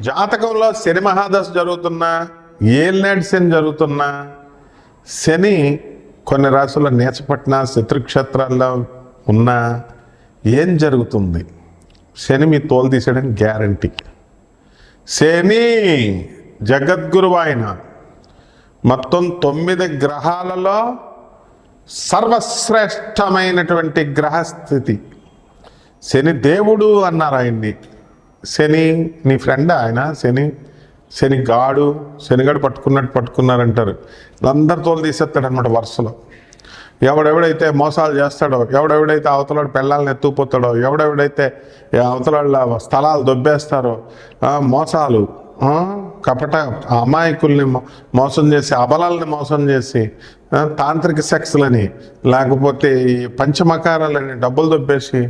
జాతకంలో శని మహాదశ జరుగుతున్నా, ఏలినాటి శని జరుగుతున్నా, శని కొన్ని రాశుల్లో నీచపట్టిన శత్రుక్షేత్రాల్లో ఉన్నా ఏం జరుగుతుంది? శని మీ తోలు తీసేయడానికి గ్యారంటీ. శని జగద్గురువు, ఆయన మొత్తం 9 గ్రహాలలో సర్వశ్రేష్టమైనటువంటి గ్రహస్థితి. శని దేవుడు అన్నారు ఆయన్ని. శని నీ ఫ్రెండ్ ఆయన. శనిగాడు పట్టుకున్నట్టు పట్టుకున్నారంటారు. అందరి తోలు తీసేస్తాడు అనమాట వరుసలో. ఎవడెవడైతే మోసాలు చేస్తాడో, ఎవడెవడైతే అవతలాడు పెళ్ళాలను ఎత్తుకుపోతాడో, ఎవడెవడైతే అవతలాళ్ళ స్థలాలు దొబ్బేస్తారో, మోసాలు, కపట అమాయకుల్ని మోసం చేసి, అబలాలని మోసం చేసి, తాంత్రిక సెక్స్లని, లేకపోతే ఈ పంచమకారాలని డబ్బులు దొబ్బేసి,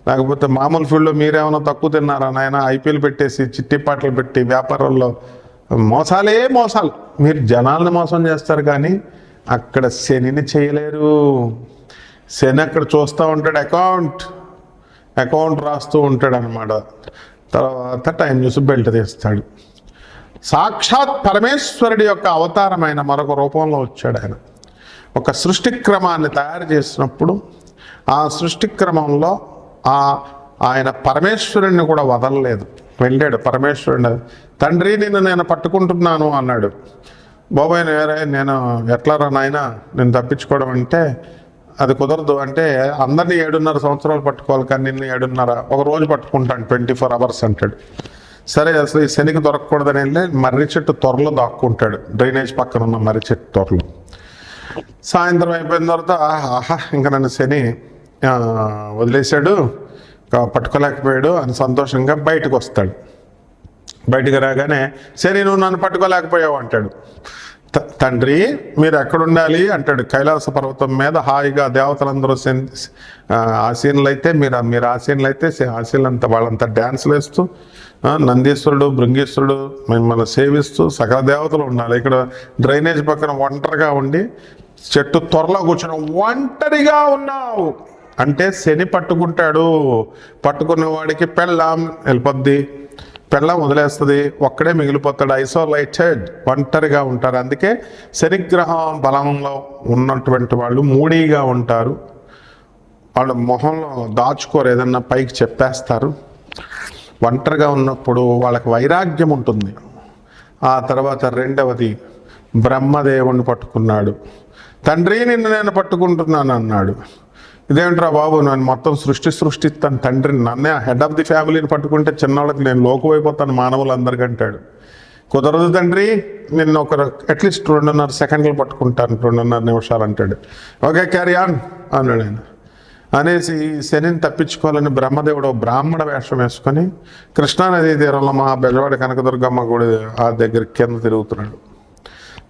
లేకపోతే మామూలు ఫీల్డ్లో మీరేమైనా తక్కువ తిన్నారా నాయన ఐపీఎల్ పెట్టేసి చిట్టిపాటలు పెట్టి వ్యాపారంలో మోసాలే మోసాలు. మీరు జనాలను మోసం చేస్తారు కానీ అక్కడ శనిని చేయలేరు. శని అక్కడ చూస్తూ ఉంటాడు, అకౌంట్ రాస్తూ ఉంటాడు అనమాట. తర్వాత టైం చూసి బెల్ట్ తీస్తాడు. సాక్షాత్ పరమేశ్వరుడి యొక్క అవతారమైన మరొక రూపంలో వచ్చాడు ఆయన. ఒక సృష్టి క్రమాన్ని తయారు చేసినప్పుడు ఆ సృష్టి క్రమంలో ఆయన పరమేశ్వరుణ్ణి కూడా వదలలేదు. వెళ్ళాడు పరమేశ్వరుడు. తండ్రి నిన్ను నేను పట్టుకుంటున్నాను అన్నాడు. బాబాయ్ నేను ఎట్లా రా నాయన నేను తప్పించుకోవడం అంటే అది కుదరదు. అంటే అందరినీ 7.5 సంవత్సరాలు పట్టుకోవాలి, కానీ నిన్ను 7.5 ఒక రోజు పట్టుకుంటాను, 24 hours అంటాడు. సరే అసలు ఈ శనికి దొరకకూడదని వెళ్ళి మర్రి చెట్టు త్వరలో దాక్కుంటాడు, డ్రైనేజ్ పక్కన ఉన్న మర్రి చెట్టు త్వరలో. సాయంత్రం అయిపోయిన తర్వాత ఇంకా నన్ను శని వదిలేశాడు, పట్టుకోలేకపోయాడు అని సంతోషంగా బయటకు వస్తాడు. బయటికి రాగానే శని నువ్వు నన్ను పట్టుకోలేకపోయావు అంటాడు. తండ్రి మీరు ఎక్కడుండాలి అంటాడు. కైలాస పర్వతం మీద హాయిగా దేవతలందరూ ఆసీనులైతే మీరు ఆసీనులైతే ఆసీనులంతా వాళ్ళంతా డ్యాన్సులు వేస్తూ, నందీశ్వరుడు భృంగీశ్వరుడు మిమ్మల్ని సేవిస్తూ సకల దేవతలు ఉండాలి. ఇక్కడ డ్రైనేజ్ పక్కన ఒంటరిగా ఉండి చెట్టు త్వరలో కూర్చొని ఒంటరిగా ఉన్నావు అంటే శని పట్టుకుంటాడు. పట్టుకున్న వాడికి పెళ్ళాం వెళ్ళిపోద్ది, పెళ్ళం వదిలేస్తుంది, ఒక్కడే మిగిలిపోతాడు. ఐసోలేటెడ్, ఒంటరిగా ఉంటారు. అందుకే శనిగ్రహం బలంలో ఉన్నటువంటి వాళ్ళు మూడీగా ఉంటారు. వాళ్ళు మొహంలో దాచుకోరు, ఏదన్నా పైకి చెప్పేస్తారు. ఒంటరిగా ఉన్నప్పుడు వాళ్ళకి వైరాగ్యం ఉంటుంది. ఆ తర్వాత రెండవది బ్రహ్మదేవుణ్ణి పట్టుకున్నాడు. తండ్రి నిన్ను నేను పట్టుకుంటున్నాను అన్నాడు. ఇదేంట్రా బాబు, నేను మొత్తం సృష్టిస్తాను తండ్రిని, నన్నే హెడ్ ఆఫ్ ది ఫ్యామిలీని పట్టుకుంటే చిన్నవాళ్ళకి నేను లోకువైపోతాను మానవులందరికంటాడు. కుదరదు తండ్రి, నిన్ను అట్లీస్ట్ 2.5 సెకండ్లు పట్టుకుంటాను, 2.5 నిమిషాలు అంటాడు. ఓకే క్యారీ ఆన్ అన్నాడు ఆయన. అనేసి శనిని తప్పించుకోవాలని బ్రహ్మదేవుడు బ్రాహ్మణ వేషం వేసుకొని కృష్ణానదీ తీరంలో మా బెజవాడ కనకదుర్గమ్మ గుడి ఆ దగ్గర కింద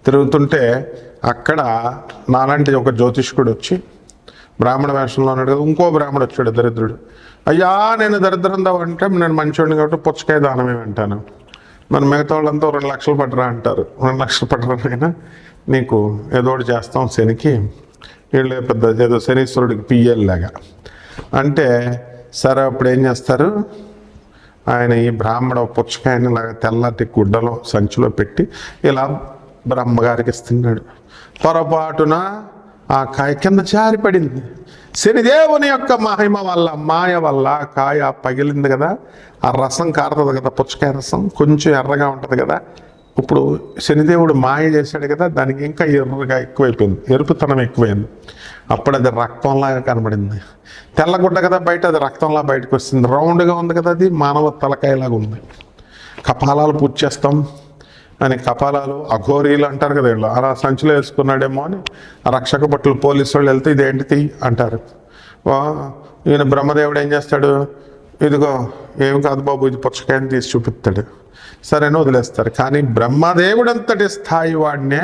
తిరుగుతుంటే అక్కడ నాలాంటి ఒక జ్యోతిష్కుడు వచ్చి బ్రాహ్మణ వేషంలో ఉన్నాడు కదా. ఇంకో బ్రాహ్మడు వచ్చాడు దరిద్రుడు. అయ్యా నేను దరిద్రందా అంటే నేను మంచివాడిని కాబట్టి పుచ్చకాయ దానమే వింటాను, మరి మిగతా వాళ్ళంతా 2 లక్షలు పట్టరా అంటారు. 2 లక్షలు పట్టరానైనా నీకు ఏదో ఒకటి చేస్తాం శనికి, వీళ్ళు పెద్ద ఏదో శనీశ్వరుడికి పిఎల్ లాగా అంటే సరే. అప్పుడు ఏం చేస్తారు, ఆయన ఈ బ్రాహ్మణ పుచ్చకాయని ఇలాగ తెల్లటి గుడ్డలో సంచిలో పెట్టి ఇలా బ్రహ్మగారికి ఇస్తున్నాడు. పొరపాటున ఆ కాయ కింద జారిపడింది. శనిదేవుని యొక్క మహిమ వల్ల, మాయ వల్ల కాయ పగిలింది కదా, ఆ రసం కారుతుంది కదా, పుచ్చకాయ రసం కొంచెం ఎర్రగా ఉంటుంది కదా. ఇప్పుడు శనిదేవుడు మాయ చేశాడు కదా, దానికి ఇంకా ఎర్రగా ఎక్కువైపోయింది, ఎరుపుతనం ఎక్కువైంది. అప్పుడు అది రక్తంలాగా కనబడింది. తెల్లగుడ్డ కదా బయట, అది రక్తంలా బయటకు వస్తుంది. రౌండ్గా ఉంది కదా, అది మానవ తలకాయలాగా ఉంది. కపాలాలు పూజ చేస్తాం అని కపాలాలు అఘోరీలు అంటారు కదా, వీళ్ళు అలా సంచిలో వేసుకున్నాడేమో అని ఆ రక్షక భటులు పోలీసు వాళ్ళు వెళ్తే ఇదేంటిది అంటారు. ఈయన బ్రహ్మదేవుడు ఏం చేస్తాడు, ఇదిగో ఏం కాదు బాబు ఇది పుచ్చకాయని తీసి చూపిస్తాడు. సరేనా వదిలేస్తారు. కానీ బ్రహ్మదేవుడు అంతటి స్థాయి వాడినే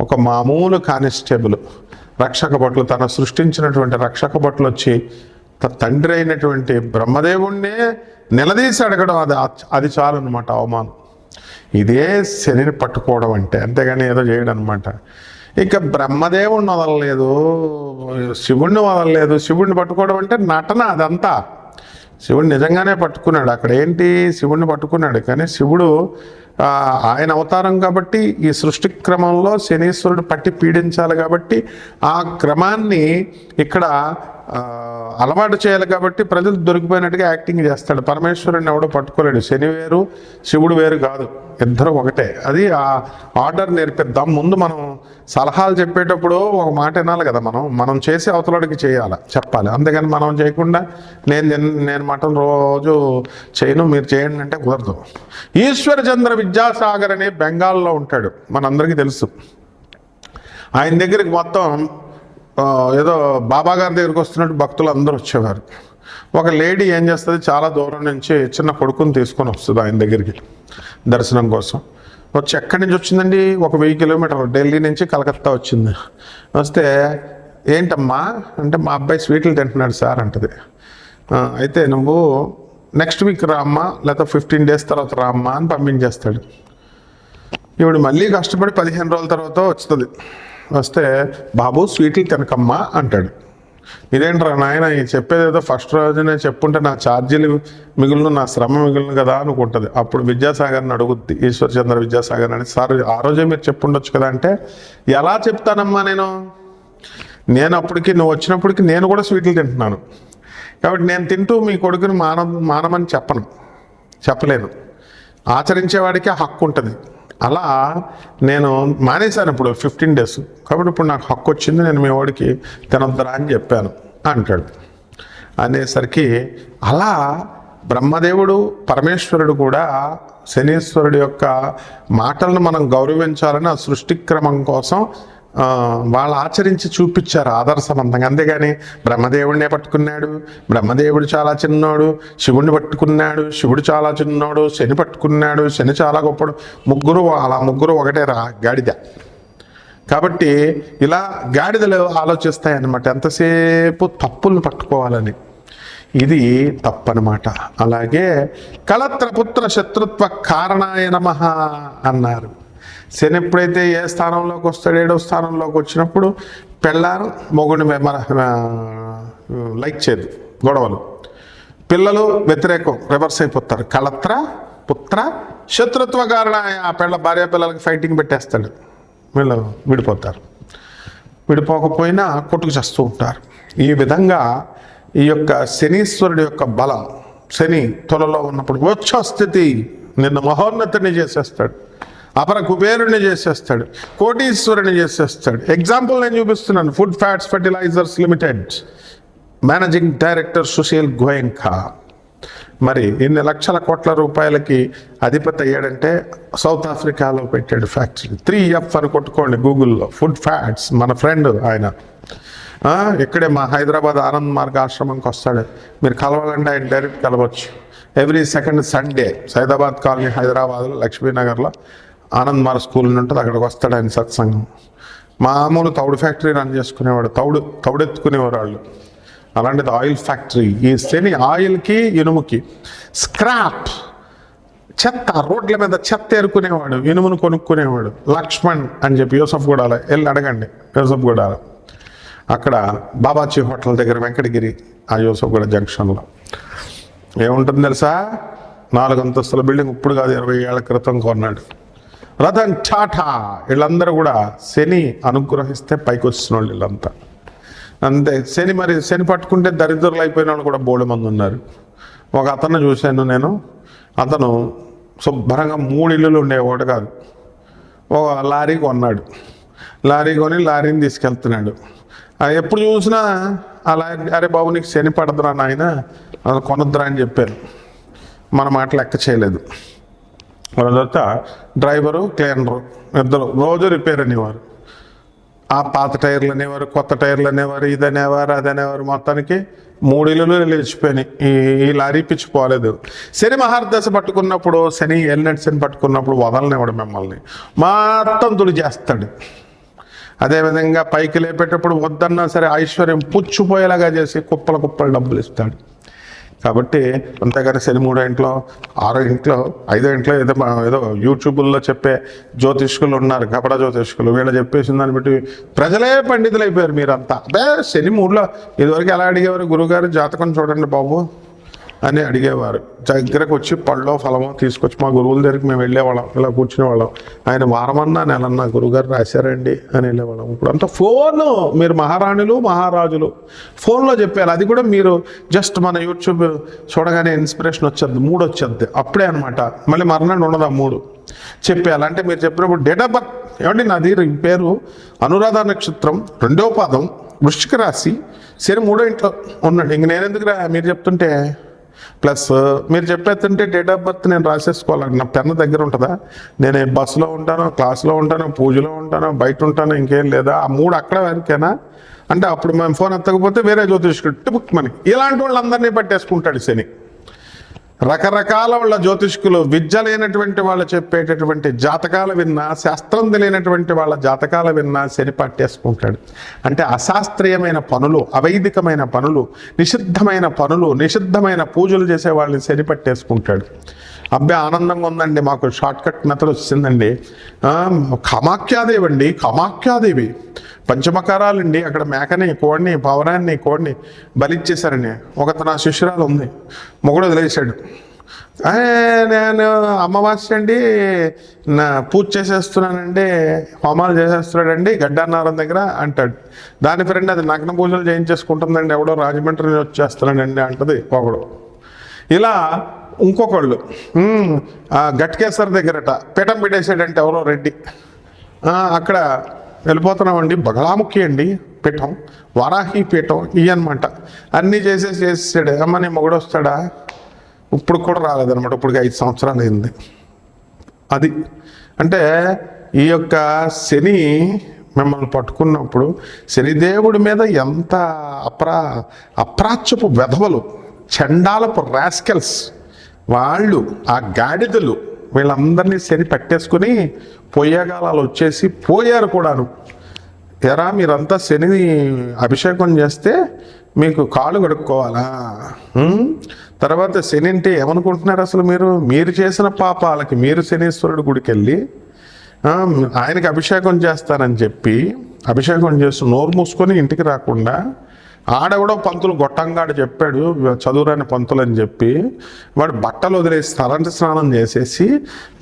ఒక మామూలు కానిస్టేబుల్ రక్షక భటులు, తన సృష్టించినటువంటి రక్షక భటులు వచ్చి తండ్రి అయినటువంటి బ్రహ్మదేవుణ్ణే నిలదీసి అడగడం, అది చాలు అనమాట అవమానం. ఇదే శనిని పట్టుకోవడం అంటే, అంతేగాని ఏదో చేయడం అనమాట. ఇక బ్రహ్మదేవుణ్ణి వదలలేదు, శివుణ్ణి వదలలేదు. శివుణ్ణి పట్టుకోవడం అంటే నటన అదంతా. శివుడు నిజంగానే పట్టుకున్నాడు. అక్కడ ఏంటి, శివుడిని పట్టుకున్నాడు. కానీ శివుడు ఆయన అవతారం కాబట్టి ఈ సృష్టి క్రమంలో శనీశ్వరుడు పట్టి పీడించాలి కాబట్టి ఆ క్రమాన్ని ఇక్కడ అలవాటు చేయాలి కాబట్టి ప్రజలు దొరికిపోయినట్టుగా యాక్టింగ్ చేస్తాడు. పరమేశ్వరుడిని ఎవడో పట్టుకోలేడు. శని వేరు, శివుడు వేరు కాదు, ఇద్దరు ఒకటే. అది ఆ ఆర్డర్ నేర్పిద్దాం. ముందు మనం సలహాలు చెప్పేటప్పుడు ఒక మాట వినాలి కదా. మనం చేసి అవతలడికి చెప్పాలి. అంతేగాని మనం చేయకుండా నేను మటన్ రోజు చేయను, మీరు చేయండి అంటే కుదరదు. ఈశ్వరచంద్ర విద్యాసాగర్ అని బెంగాల్లో ఉంటాడు, మనందరికీ తెలుసు. ఆయన దగ్గరికి మొత్తం ఏదో బాబా గారి దగ్గరికి వస్తున్నట్టు భక్తులు అందరూ వచ్చేవారు. ఒక లేడీ ఏం చేస్తుంది, చాలా దూరం నుంచి చిన్న కొడుకుని తీసుకొని వస్తుంది ఆయన దగ్గరికి దర్శనం కోసం. వచ్చి ఎక్కడి నుంచి వచ్చిందండి, ఒక 1000 కిలోమీటర్లు, ఢిల్లీ నుంచి కలకత్తా వచ్చింది. వస్తే ఏంటమ్మా అంటే, మా అబ్బాయి స్వీట్లు తింటున్నాడు సార్ అంటది. అయితే నువ్వు నెక్స్ట్ వీక్ రామ్మా, లేకపోతే 15 డేస్ తర్వాత రామ్మా అని పంపించేస్తాడు. ఈవిడ మళ్ళీ కష్టపడి 15 రోజుల తర్వాత వస్తుంది. వస్తే బాబు స్వీట్లు తినకమ్మా అంటాడు. ఇదేంట్రా నాయన, చెప్పేది ఏదో ఫస్ట్ రోజునే చెప్పుంటే నా ఛార్జీలు మిగులును, నా శ్రమ మిగులును కదా అనుకుంటుంది. అప్పుడు విద్యాసాగర్ని అడుగుద్ది, ఈశ్వరచంద్ర విద్యాసాగర్ అని, సార్ ఆ రోజే మీరు చెప్పుండొచ్చు కదా అంటే, ఎలా చెప్తానమ్మా నేను అప్పటికి, నువ్వు వచ్చినప్పటికి నేను కూడా స్వీట్లు తింటున్నాను కాబట్టి నేను తింటూ మీ కొడుకుని మానమని చెప్పలేను. ఆచరించేవాడికి హక్కు ఉంటుంది. అలా నేను మానేశాను ఇప్పుడు 15 డేస్, కాబట్టి ఇప్పుడు నాకు హక్కు వచ్చింది, నేను మీ వాడికి తినొద్దరా అని చెప్పాను అంటాడు. అనేసరికి అలా బ్రహ్మదేవుడు పరమేశ్వరుడు కూడా శనీశ్వరుడు యొక్క మాటలను మనం గౌరవించాలని ఆ సృష్టి క్రమం కోసం వాళ్ళు ఆచరించి చూపించారు ఆదర్శవంతంగా. అంతేగాని బ్రహ్మదేవుడినే పట్టుకున్నాడు, బ్రహ్మదేవుడు చాలా చిన్నోడు, శివుడిని పట్టుకున్నాడు, శివుడు చాలా చిన్నోడు, శని పట్టుకున్నాడు, శని చాలా గొప్పడు, ముగ్గురు ఒకటే గాడిద. కాబట్టి ఇలా గాడిదలు ఆలోచిస్తాయన్నమాట, ఎంతసేపు తప్పులను పట్టుకోవాలని. ఇది తప్పనమాట. అలాగే కళత్రపుత్ర శత్రుత్వ కారణాయ నమః అన్నారు. శని ఎప్పుడైతే ఏ స్థానంలోకి వస్తాడు, 7వ స్థానంలోకి వచ్చినప్పుడు పెళ్ళారు మొగుడిని లైక్ చేయదు, గొడవలు, పిల్లలు వ్యతిరేకం, రివర్స్ అయిపోతారు. కళత్ర పుత్ర శత్రుత్వ కారణాయ, ఆ భార్య పిల్లలకి ఫైటింగ్ పెట్టేస్తాడు, వీళ్ళు విడిపోతారు. విడిపోకపోయినా కొట్టుకు చేస్తూ ఉంటారు. ఈ విధంగా ఈ యొక్క శనీశ్వరుడు యొక్క బలం, శని తులలో ఉన్నప్పుడు వచ్చస్థితి నిన్ను మహోన్నతిని చేసేస్తాడు, అపర కుబేరుని చేసేస్తాడు, కోటీశ్వరుని చేసేస్తాడు. ఎగ్జాంపుల్ నేను చూపిస్తున్నాను. Food fats fertilisers limited managing director Sushil Goenka మరి ఇన్ని లక్షల కోట్ల రూపాయలకి అధిపతి అయ్యాడంటే సౌత్ ఆఫ్రికాలో పెట్టాడు ఫ్యాక్టరీ. 3F అని కొట్టుకోండి గూగుల్లో, ఫుడ్ ఫ్యాట్స్. మన ఫ్రెండ్ ఆయన ఇక్కడే మా హైదరాబాద్ ఆనంద్ మార్గ ఆశ్రమంకి వస్తాడు. మీరు కలవాలంటే ఆయన డైరెక్ట్ కలవచ్చు. Every second Sunday Saidabad colony హైదరాబాద్లో లక్ష్మీనగర్లో ఆనంద్ మార్గ స్కూల్ ఉంటుంది, అక్కడికి వస్తాడు ఆయన సత్సంగం. మామూలు తౌడు ఫ్యాక్టరీ రన్ చేసుకునేవాడు, తౌడెత్తుకునేవారు వాళ్ళు. అలాంటిది ఆయిల్ ఫ్యాక్టరీ. ఈ శని ఆయిల్కి ఇనుముకి స్క్రాప్ చెత్త, రోడ్ల మీద చెత్త ఏరుకునేవాడు, ఇనుమును కొనుక్కునేవాడు. లక్ష్మణ్ అని చెప్పి యూసఫ్గూడలో వెళ్ళి అడగండి. యూసఫ్గూడలో అక్కడ బాబాజీ హోటల్ దగ్గర వెంకటగిరి, ఆ యూసఫ్గూడ జంక్షన్లో ఏముంటుంది తెలుసా, 4 అంతస్తుల బిల్డింగ్. ఇప్పుడు కాదు, 20 ఏళ్ల క్రితం కొన్నాడు. రతన్ టాటా వీళ్ళందరూ కూడా శని అనుగ్రహిస్తే పైకి వచ్చిన వాళ్ళు వీళ్ళంతా. అంతే. శని పట్టుకుంటే దరిద్రులు అయిపోయిన వాళ్ళు కూడా బోళ మంది ఉన్నారు. ఒక అతను చూశాను నేను. అతను శుభ్రంగా 3 ఇల్లులు ఉండేవాడు కాదు. ఒక లారీ కొన్నాడు. లారీ కొని లారీని తీసుకెళ్తున్నాడు. ఎప్పుడు చూసినా ఆ లారీ, అరే బాబు నీకు శని పడదురా నాయన, అది కొనొద్దురా అని చెప్పారు. మన మాట లెక్క చేయలేదు. తర్వాత డ్రైవరు క్లీనరు ఇద్దరు రోజు రిపేర్ అనేవారు. ఆ పాత టైర్లు అనేవారు, కొత్త టైర్లు అనేవారు, ఇదనేవారు అదనేవారు. మొత్తానికి 3 ఇల్లులు లేచిపోయినాయి. ఈ లారీ పిచ్చిపోలేదు. శని మహర్దశ పట్టుకున్నప్పుడు, శని ఎల్నెట్ శని పట్టుకున్నప్పుడు వదలనివ్వడు మిమ్మల్ని, మొత్తం తుడి చేస్తాడు. అదేవిధంగా పైకి లేపేటప్పుడు వద్దన్నా సరే ఐశ్వర్యం పుచ్చిపోయేలాగా చేసి కుప్పలు డబ్బులు ఇస్తాడు. కాబట్టి అంతేగాని శని 3వ ఇంట్లో, 6వ ఇంట్లో, 5వ ఇంట్లో ఏదో యూట్యూబుల్లో చెప్పే జ్యోతిష్కులు ఉన్నారు, కపడ జ్యోతిష్కులు. వీళ్ళు చెప్పేసిన దాన్ని బట్టి ప్రజలే పండితులు అయిపోయారు. మీరంతా అదే శని 3లో ఇదివరకు ఎలా అడిగేవారు, గురువుగారు జాతకం చూడండి బాబు, అని అడిగేవారు. దగ్గరకు వచ్చి పళ్ళో ఫలమో తీసుకొచ్చి మా గురువుల దగ్గరికి మేము వెళ్ళేవాళ్ళం, ఇలా కూర్చునేవాళ్ళం. ఆయన వారమన్నా నెలన్నా గురువుగారు రాశారండి అని వెళ్ళేవాళ్ళం. ఇప్పుడు అంతా ఫోను, మీరు మహారాణులు మహారాజులు ఫోన్లో చెప్పారు. అది కూడా మీరు జస్ట్ మన యూట్యూబ్ చూడగానే ఇన్స్పిరేషన్ వచ్చేది, మూడు వచ్చేది అప్పుడే అనమాట. మళ్ళీ మరణం ఉండదు ఆ మూడు చెప్పేయాలి. అంటే మీరు చెప్పినప్పుడు డేట్ ఆఫ్ బర్త్ ఏమండి, నాది పేరు అనురాధ నక్షత్రం, 2వ పాదం, వృశ్చిక రాశి, శని 3వ ఇంట్లో ఉన్నాడు. ఇంక నేను ఎందుకు మీరు చెప్తుంటే ప్లస్ మీరు చెప్పేస్తుంటే డేట్ ఆఫ్ బర్త్ నేను రాసేసుకోవాలి. నా పెన్న దగ్గర ఉంటుందా? నేను బస్సులో ఉంటాను, క్లాస్లో ఉంటాను, పూజలో ఉంటాను, బయట ఉంటాను, ఇంకేం లేదా? ఆ 3 అక్కడ వరకేనా అంటే అప్పుడు మేము ఫోన్ ఎత్తకపోతే వేరే జ్యోతిష్కుడు టిపుక్ మనకి. ఇలాంటి వాళ్ళందరినీ పట్టేసుకుంటాడు శని. రకరకాల వాళ్ళ జ్యోతిష్కులు, విద్య లేనటువంటి వాళ్ళు చెప్పేటటువంటి జాతకాలు విన్నా, శాస్త్రం తెలియనటువంటి వాళ్ళ జాతకాలు విన్నా శని పట్టేసుకుంటాడు. అంటే అశాస్త్రీయమైన పనులు, అవైదికమైన పనులు, నిషిద్ధమైన పనులు, నిషిద్ధమైన పూజలు చేసే వాళ్ళని శని పట్టేసుకుంటాడు. అబ్బాయి ఆనందంగా ఉందండి, మాకు షార్ట్ కట్ మెథడ్ వచ్చిందండి. కామాఖ్యాదేవి అండి, కామాఖ్యాదేవి పంచమకారాలండి, అక్కడ మేకని, కోడిని, పవనాన్ని, కోడిని బలిచ్చేశారండి. ఒకత నా శిష్యురాలు ఉంది, మొగుడు వదిలేశాడు. నేను అమావాస్య అండి నా పూజ చేసేస్తున్నానండి, హోమాలు చేసేస్తున్నాడండి గడ్డన్నారం దగ్గర అంటాడు. దాని ఫ్రెండ్ అది నగ్న పూజలు చేయించేసుకుంటుందండి, ఎవడో రాజమండ్రి వచ్చేస్తున్నాడండి అంటది ఒకడు. ఇలా ఇంకొకళ్ళు గట్కేశ్వర దగ్గరట పీఠం పెట్టేసాడంటే ఎవరో రెడ్డి, అక్కడ వెళ్ళిపోతున్నామండి, బగళాముఖి అండి పీఠం, వారాహి పీఠం ఇవన్నమాట. అన్నీ చేసేసాడు. అమ్మ నీ మొగుడు వస్తాడా? ఇప్పుడు కూడా రాలేదనమాట. ఇప్పుడు 5 సంవత్సరాలు అయింది. అది అంటే ఈ యొక్క శని మిమ్మల్ని పట్టుకున్నప్పుడు శనిదేవుడి మీద ఎంత అప్రాచ్యపు వెధవలు, చండాలపు రాస్కెల్స్ వాళ్ళు, ఆ గాడిదలు వీళ్ళందరినీ శని పట్టేసుకుని పొయ్యగాలాలు వచ్చేసి పోయారు కూడాను. ఎరా మీరంతా శనిని అభిషేకం చేస్తే మీకు కాళ్ళు కడుక్కోవాలా? తర్వాత శని అంటే ఏమనుకుంటున్నారు అసలు? మీరు చేసిన పాపాలకి మీరు శనీశ్వరుడు గుడికి వెళ్ళి ఆయనకి అభిషేకం చేస్తానని చెప్పి అభిషేకం చేస్తూ నోరు మూసుకొని ఇంటికి రాకుండా ఆడెవడో పంతులు గొట్టంగాడు చెప్పాడు, చదువురాని పంతులు అని చెప్పి వాడు బట్టలు వదిలేసి తలంటి స్నానం చేసేసి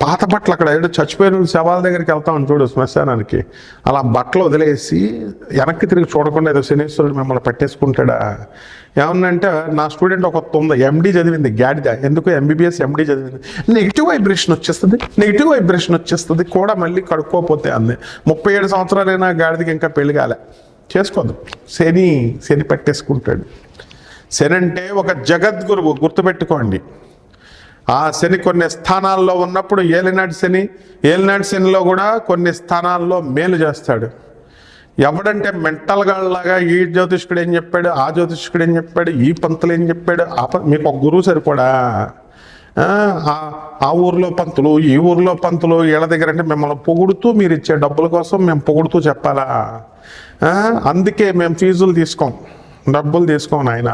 పాత బట్టలు, అక్కడ ఏదో చచ్చిపోయిన శవాల దగ్గరికి వెళ్తామని చూడు శ్మశానానికి, అలా బట్టలు వదిలేసి వెనక్కి తిరిగి చూడకుండా ఏదో శనీశ్వరుడు మిమ్మల్ని పట్టేసుకుంటాడా? ఏమన్నంటే నా స్టూడెంట్ ఒక ఉంది, ఎండి చదివింది, గాడిద. ఎందుకు ఎంబీబీఎస్ ఎండి చదివింది. నెగిటివ్ వైబ్రేషన్ వచ్చేస్తుంది కూడా మళ్ళీ కడుక్కోపోతే అంది. 37 సంవత్సరాలైనా గాడిదకి ఇంకా పెళ్లి కాలే, చేసుకోదు. శని పట్టేసుకుంటాడు. శని అంటే ఒక జగద్గురువు, గుర్తుపెట్టుకోండి. ఆ శని కొన్ని స్థానాల్లో ఉన్నప్పుడు ఏలినాటి శనిలో కూడా కొన్ని స్థానాల్లో మేలు చేస్తాడు. ఎవడంటే మెంటల్గాళ్ళలాగా ఈ జ్యోతిష్కుడు ఏం చెప్పాడు, ఆ జ్యోతిష్కుడు ఏం చెప్పాడు, ఈ పంతులు ఏం చెప్పాడు, మీకు ఒక గురువు సరిపోడా? ఆ ఊర్లో పంతులు, ఈ ఊర్లో పంతులు, వీళ్ళ దగ్గర అంటే మిమ్మల్ని పొగుడుతూ మీరు ఇచ్చే డబ్బుల కోసం మేము పొగుడుతూ చెప్పాలా? అందుకే మేము ఫీజులు డబ్బులు తీసుకోం ఆయన.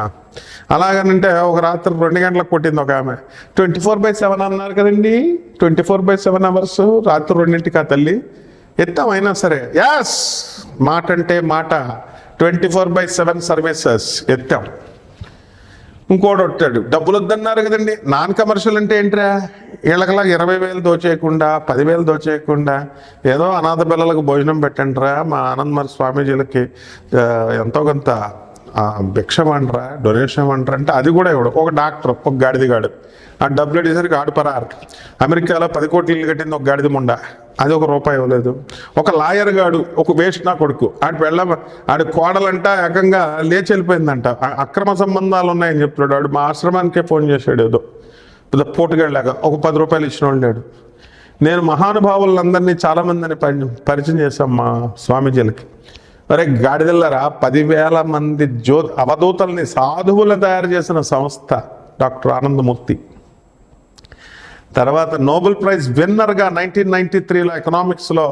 అలాగనంటే ఒక రాత్రి 2 గంటలకు కొట్టింది ఒక ఆమె. 24/7 అన్నారు కదండి, 24/7 అవర్స్, రాత్రి 2ంటికి ఆ తల్లి ఎత్తాం. అయినా సరే యాస్ మాట అంటే మాట, 24/7 సర్వీసెస్ ఎత్తాం. ఇంకోటి వచ్చాడు, డబ్బులు వద్దన్నారు కదండి. నాన్ కమర్షియల్ అంటే ఏంట్రా? వీళ్ళకలా 20,000 దోచేయకుండా, 10,000 దోచేయకుండా ఏదో అనాథ పిల్లలకు భోజనం పెట్టండిరా, మా ఆనందమరి స్వామీజీలకి ఎంతో కొంత భిక్షం అంటారా, డొనేషన్ అంటారా అంటే అది కూడా ఇవ్వడు. ఒక డాక్టర్, ఒక గాడిదిగాడు, ఆ డబ్బులు అడిగేసరికి ఆడు పరారు. అమెరికాలో 10 కోట్లు ఇల్లు కట్టింది ఒక గాడిద ముండ, అది ₹1 ఇవ్వలేదు. ఒక లాయర్ గాడు, ఒక వేస్ట్ నా కొడుకు, ఆడి కోడలంట ఏకంగా లేచి వెళ్ళిపోయిందంట, అక్రమ సంబంధాలు ఉన్నాయని చెప్తున్నాడు. ఆడు మా ఆశ్రమానికే ఫోన్ చేశాడు, ఏదో పోటుగాళ్ళలాగా ఒక ₹10 ఇచ్చిన వాళ్ళు లేడు. నేను మహానుభావులందరినీ చాలామందిని పరిచయం చేశాం మా స్వామీజీలకి. అరే గాడిదల్లరా, 10,000 మంది అవధూతల్ని, సాధువులను తయారు చేసిన సంస్థ డాక్టర్ ఆనందమూర్తి. తర్వాత నోబెల్ ప్రైజ్ విన్నర్గా 1993లో ఎకనామిక్స్లో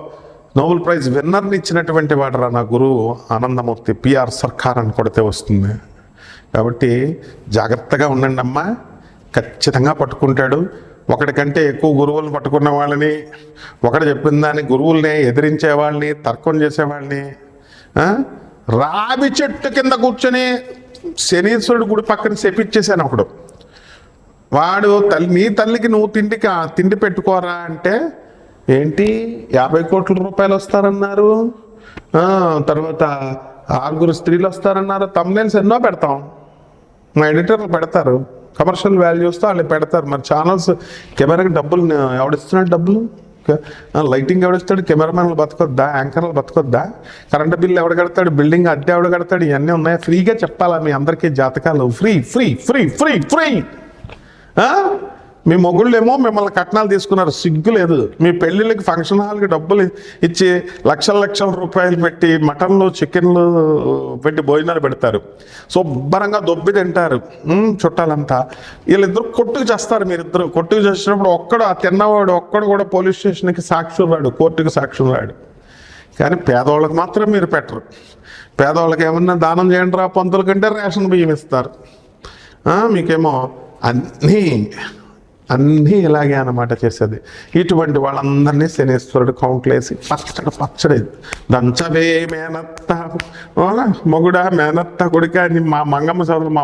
నోబెల్ ప్రైజ్ విన్నర్ని ఇచ్చినటువంటి వాడరా నా గురువు ఆనందమూర్తి. పిఆర్ సర్కార్ అని కొడితే వస్తుంది. కాబట్టి జాగ్రత్తగా ఉండండి అమ్మా, ఖచ్చితంగా పట్టుకుంటాడు. ఒకటికంటే ఎక్కువ గురువులను పట్టుకున్న వాళ్ళని, ఒకటి చెప్పిన దాన్ని గురువుల్ని ఎదిరించే వాళ్ళని, తర్కం చేసేవాళ్ళని, రావి చెట్టు కింద కూర్చొని శనీశ్వరుడు గుడి పక్కన శపించేశాను ఒకడు. వాడు నీ తల్లికి నువ్వు తిండి పెట్టుకోరా అంటే ఏంటి 50 కోట్ల రూపాయలు వస్తారన్నారు, తర్వాత 6 స్త్రీలు వస్తారన్నారు. తమ్నైల్స్ ఎన్నో పెడతాం, మా ఎడిటర్లు పెడతారు, కమర్షియల్ వాల్యూస్తో వాళ్ళు పెడతారు. మరి ఛానల్స్ కెమెరాకి డబ్బులు ఎవడిస్తున్నాడు? డబ్బులు లైటింగ్ ఎవడిస్తాడు? కెమెరామెన్లు బతకొద్దా? యాంకర్లు బతకొద్దా? కరెంటు బిల్లు ఎవడు కడతాడు? బిల్డింగ్ అద్దె ఎవడు కడతాడు? ఇవన్నీ ఉన్నాయా? ఫ్రీగా చెప్పాలా మీ అందరికీ జాతకాలు? Free free free free free. మీ మొగుళ్ళేమో మిమ్మల్ని కట్నాలు తీసుకున్నారు, సిగ్గు లేదు. మీ పెళ్ళిళ్ళకి ఫంక్షన్ హాల్కి డబ్బులు ఇచ్చి లక్షల రూపాయలు పెట్టి మటన్లు చికెన్లు పెట్టి భోజనాలు పెడతారు, శుభ్రంగా దొబ్బి తింటారు చుట్టాలంతా. వీళ్ళిద్దరు కొట్టుకు చేస్తారు. మీరిద్దరు కొట్టుకు చేసినప్పుడు ఆ తిన్నవాడు ఒక్కడు కూడా పోలీస్ స్టేషన్కి సాక్షి రాడు, కోర్టుకి సాక్షి రాడు. కానీ పేదవాళ్ళకి మాత్రం మీరు పెట్టరు. పేదవాళ్ళకి ఏమన్నా దానం చేయండి రా పంతుల కంటే రేషన్ బియ్యం ఇస్తారు. మీకేమో అన్నీ ఇలాగే అన్నమాట చేసేది. ఇటువంటి వాళ్ళందరినీ శనీశ్వరుడు కౌంట్లేసి పచ్చడి దంచవే మేనత్త మొగుడా మేనత్త కొడుక అని మా మంగమ్మ సోదరు మా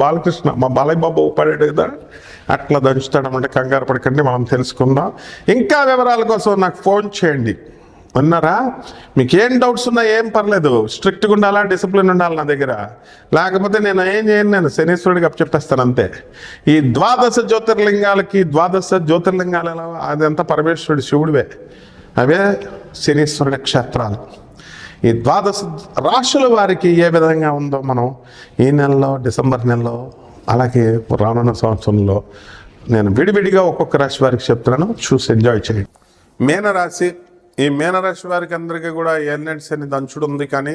బాలకృష్ణ మా బాలయ్య బాబు పడాడు కదా, అట్లా దంచుతాడన్నమాట. కంగారు పడకండి, మనం తెలుసుకుందాం. ఇంకా వివరాల కోసం నాకు ఫోన్ చేయండి. ఉన్నారా? మీకు ఏం డౌట్స్ ఉన్నా ఏం పర్లేదు, స్ట్రిక్ట్గా ఉండాలా, డిసిప్లిన్ ఉండాలి నా దగ్గర. లేకపోతే నేను ఏం చేయను, నేను శనీశ్వరుడికి చెప్పేస్తాను అంతే. ఈ ద్వాదశ జ్యోతిర్లింగాలు ఎలా? అదంతా పరమేశ్వరుడు శివుడివే, అవే శనీశ్వరుడి క్షేత్రాలు. ఈ 12 రాశుల వారికి ఏ విధంగా ఉందో మనం ఈ నెలలో, డిసెంబర్ నెలలో, అలాగే రానున్న సంవత్సరంలో నేను విడివిడిగా ఒక్కొక్క రాశి వారికి చెప్తున్నాను, చూసి ఎంజాయ్ చేయండి. మీనరాశి. ఈ మీనరాశి వారికి అందరికీ కూడా ఏలినాటి శని దంచుడు ఉంది, కానీ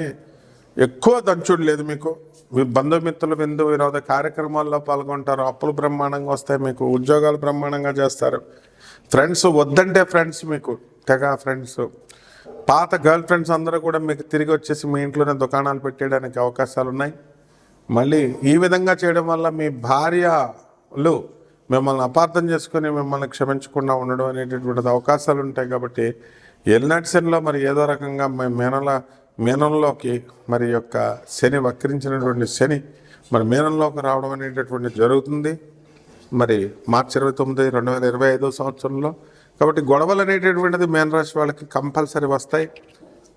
ఎక్కువ దంచుడు లేదు. మీకు మీ బంధుమిత్రులు విందు వినోద కార్యక్రమాల్లో పాల్గొంటారు, అప్పులు బ్రహ్మాండంగా వస్తాయి, మీకు ఉద్యోగాలు బ్రహ్మాండంగా చేస్తారు. ఫ్రెండ్స్ వద్దంటే ఫ్రెండ్స్, మీకు తెగ ఫ్రెండ్స్, పాత గర్ల్ ఫ్రెండ్స్ అందరూ కూడా మీకు తిరిగి వచ్చేసి మీ ఇంట్లోనే దుకాణాలు పెట్టేయడానికి అవకాశాలు ఉన్నాయి. మళ్ళీ ఈ విధంగా చేయడం వల్ల మీ భార్యలు మిమ్మల్ని అపార్థం చేసుకొని మిమ్మల్ని క్షమించకుండా ఉండడం అనేటటువంటి అవకాశాలు ఉంటాయి. కాబట్టి ఏలినాటి శనిలో మరి ఏదో రకంగా మీనంలోకి మరి యొక్క శని వక్రించినటువంటి శని మరి మీనంలోకి రావడం అనేటటువంటి జరుగుతుంది మరి మార్చి 29, 2025 సంవత్సరంలో. కాబట్టి గొడవలు అనేటటువంటిది మీనరాశి వాళ్ళకి కంపల్సరీ వస్తాయి.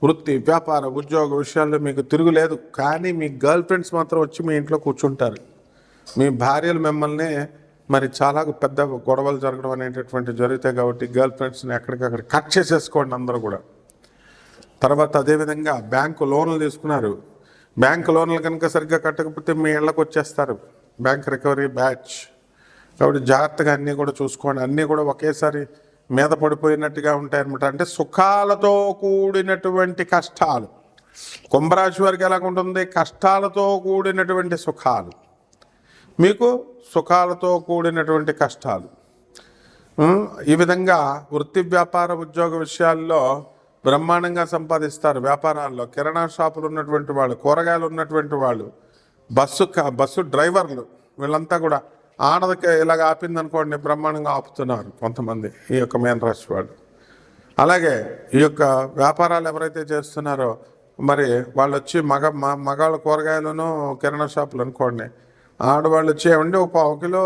వృత్తి, వ్యాపార, ఉద్యోగ విషయాల్లో మీకు తిరుగులేదు. కానీ మీ గర్ల్ ఫ్రెండ్స్ మాత్రం వచ్చి మీ ఇంట్లో కూర్చుంటారు. మీ భార్యలు మిమ్మల్ని మరి చాలా పెద్ద గొడవలు జరగడం అనేటటువంటి జరుగుతాయి. కాబట్టి గర్ల్ ఫ్రెండ్స్ని ఎక్కడికక్కడ కట్ చేసేసుకోండి అందరూ కూడా. తర్వాత అదేవిధంగా బ్యాంకు లోన్లు తీసుకున్నారు, బ్యాంకు లోన్లు కనుక సరిగ్గా కట్టకపోతే మీ ఇళ్ళకు వచ్చేస్తారు, బ్యాంక్ రికవరీ బ్యాచ్. కాబట్టి జాగ్రత్తగా అన్నీ కూడా చూసుకోండి. అన్నీ కూడా ఒకేసారి మీద పడిపోయినట్టుగా ఉంటాయన్నమాట. అంటే సుఖాలతో కూడినటువంటి కష్టాలు. కుంభరాశి వారికి ఎలాగుంటుంది? కష్టాలతో కూడినటువంటి సుఖాలు, మీకు సుఖాలతో కూడినటువంటి కష్టాలు. ఈ విధంగా వృత్తి, వ్యాపార, ఉద్యోగ విషయాల్లో బ్రహ్మాండంగా సంపాదిస్తారు. వ్యాపారాల్లో కిరాణా షాపులు ఉన్నటువంటి వాళ్ళు, కూరగాయలు ఉన్నటువంటి వాళ్ళు, బస్సు డ్రైవర్లు, వీళ్ళంతా కూడా ఆడదకి ఇలాగ ఆపిందనుకోండి బ్రహ్మాండంగా ఆపుతున్నారు కొంతమంది ఈ యొక్క మీనరాశి వాళ్ళు. అలాగే ఈ యొక్క వ్యాపారాలు ఎవరైతే చేస్తున్నారో మరి వాళ్ళు వచ్చి మగాళ్ళ కూరగాయలను కిరాణా షాపులు అనుకోండి, ఆడవాళ్ళు వచ్చి ఏమండి ఒక 1 కిలో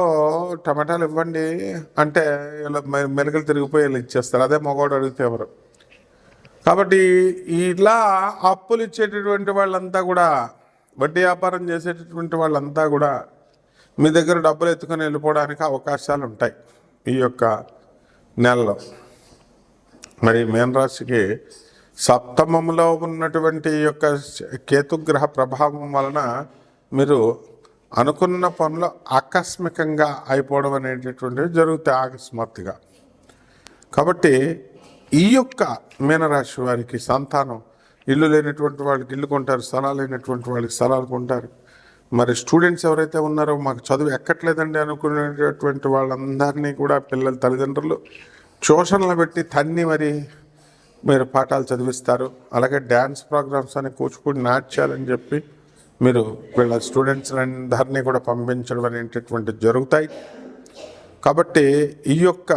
టమాటాలు ఇవ్వండి అంటే ఇలా మెలికలు తిరిగిపోయి వీళ్ళు ఇచ్చేస్తారు. అదే మగవాడు అడిగితే ఎవరు. కాబట్టి ఇలా అప్పులు ఇచ్చేటటువంటి వాళ్ళంతా కూడా, వడ్డీ వ్యాపారం చేసేటటువంటి వాళ్ళంతా కూడా మీ దగ్గర డబ్బులు ఎత్తుకొని వెళ్ళిపోవడానికి అవకాశాలు ఉంటాయి ఈ యొక్క నెలలో. మరి మీనరాశికి సప్తమంలో ఉన్నటువంటి ఈ యొక్క కేతుగ్రహ ప్రభావం వలన మీరు అనుకున్న పనులు ఆకస్మికంగా అయిపోవడం అనేటటువంటివి జరుగుతాయి అకస్మాత్తుగా. కాబట్టి ఈ యొక్క మీనరాశి వారికి సంతానం, ఇల్లు లేనటువంటి వాళ్ళకి ఇల్లు కొంటారు, స్థలాలు లేనటువంటి వాళ్ళకి స్థలాలు కొంటారు. మరి స్టూడెంట్స్ ఎవరైతే ఉన్నారో మాకు చదువు ఎక్కట్లేదండి అనుకునేటటువంటి వాళ్ళందరినీ కూడా పిల్లల తల్లిదండ్రులు ట్యూషన్లు పెట్టి తన్ని మరి మీరు పాఠాలు చదివిస్తారు. అలాగే డ్యాన్స్ ప్రోగ్రామ్స్ అని, కూచిపూడి నాట్యాలని చెప్పి మీరు వీళ్ళ స్టూడెంట్స్ అందరినీ కూడా పంపించడం అనేటటువంటి జరుగుతాయి. కాబట్టి ఈ యొక్క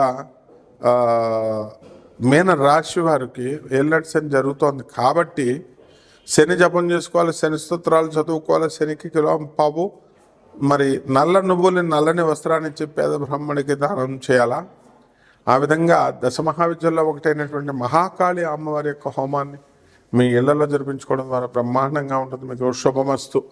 మీనరాశి వారికి ఏలినాటి శని జరుగుతోంది కాబట్టి శని జపం చేసుకోవాలి, శని స్తోత్రాలు చదువుకోవాలి, శనికి కిలో పావు మరి నల్ల నువ్వులు నల్లని వస్త్రాన్ని ఇచ్చి పేద బ్రాహ్మణికి దానం చేయాలా? ఆ విధంగా దశమహావిద్యల్లో ఒకటైనటువంటి మహాకాళి అమ్మవారి యొక్క హోమాన్ని మీ ఇళ్లలో జరిపించుకోవడం ద్వారా బ్రహ్మాండంగా ఉంటుంది. మీకు శుభమస్తు.